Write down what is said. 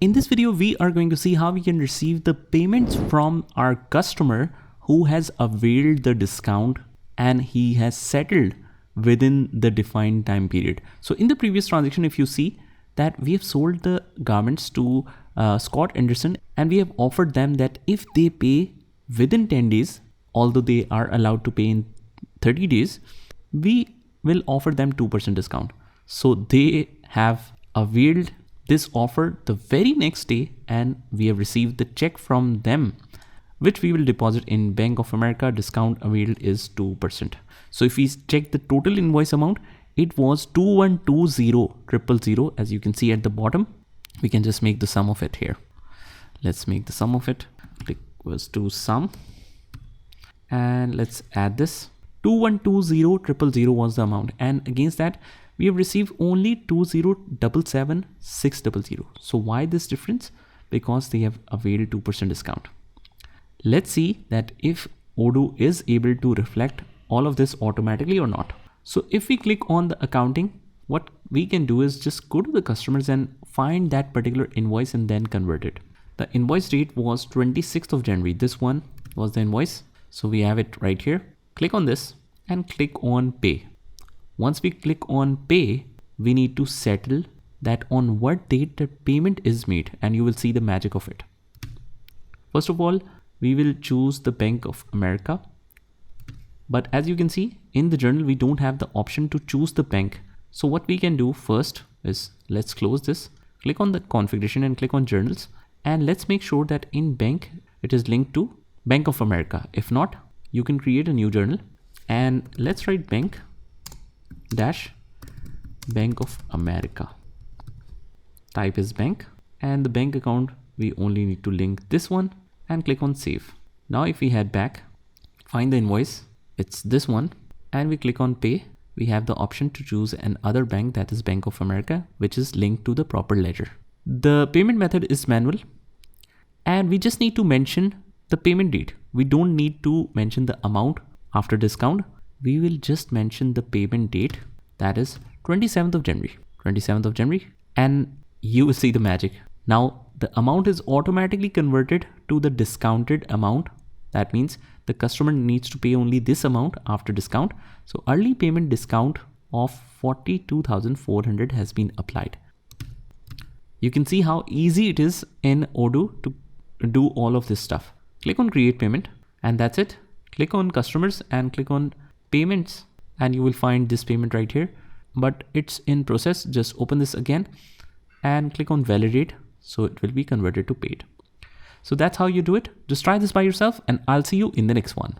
In this video, we are going to see how we can receive the payments from our customer who has availed the discount and he has settled within the defined time period. So in the previous transaction, if you see that we have sold the garments to Scott Anderson, and we have offered them that if they pay within 10 days, although they are allowed to pay in 30 days, we will offer them 2% discount. So they have availed this offer the very next day, and we have received the check from them, which we will deposit in Bank of America. Discount availed is 2%. So if we check the total invoice amount, it was 2120000. As you can see at the bottom, we can just make the sum of it here. Let's make the sum of it. Click equals to sum, and let's add this. 2120000 was the amount, and against that we have received only 2077600. So why this difference? Because they have availed 2% discount. Let's see that if Odoo is able to reflect all of this automatically or not. So if we click on the accounting, what we can do is just go to the customers and find that particular invoice and then convert it. The invoice date was 26th of January. This one was the invoice. So we have it right here. Click on this and click on pay. Once we click on pay, we need to settle that on what date the payment is made, and you will see the magic of it. First of all, we will choose the Bank of America. But as you can see in the journal, we don't have the option to choose the bank. So what we can do first is, let's close this, click on the configuration and click on journals. And let's make sure that in bank, it is linked to Bank of America. If not, you can create a new journal, and let's write bank dash Bank of America. Type is bank, and the bank account, we only need to link this one and click on save. Now if we head back, find the invoice, it's this one, and we click on pay. We have the option to choose another bank, that is Bank of America, which is linked to the proper ledger. The payment method is manual, and we just need to mention the payment date. We don't need to mention the amount after discount. We will just mention the payment date, that is 27th of January, 27th of January, and you will see the magic. Now the amount is automatically converted to the discounted amount. That means the customer needs to pay only this amount after discount. So early payment discount of 42,400 has been applied. You can see how easy it is in Odoo to do all of this stuff. Click on create payment, and that's it. Click on customers and click on payments, and you will find this payment right here, but it's in process. Just open this again and click on validate. So it will be converted to paid. So that's how you do it. Just try this by yourself, and I'll see you in the next one.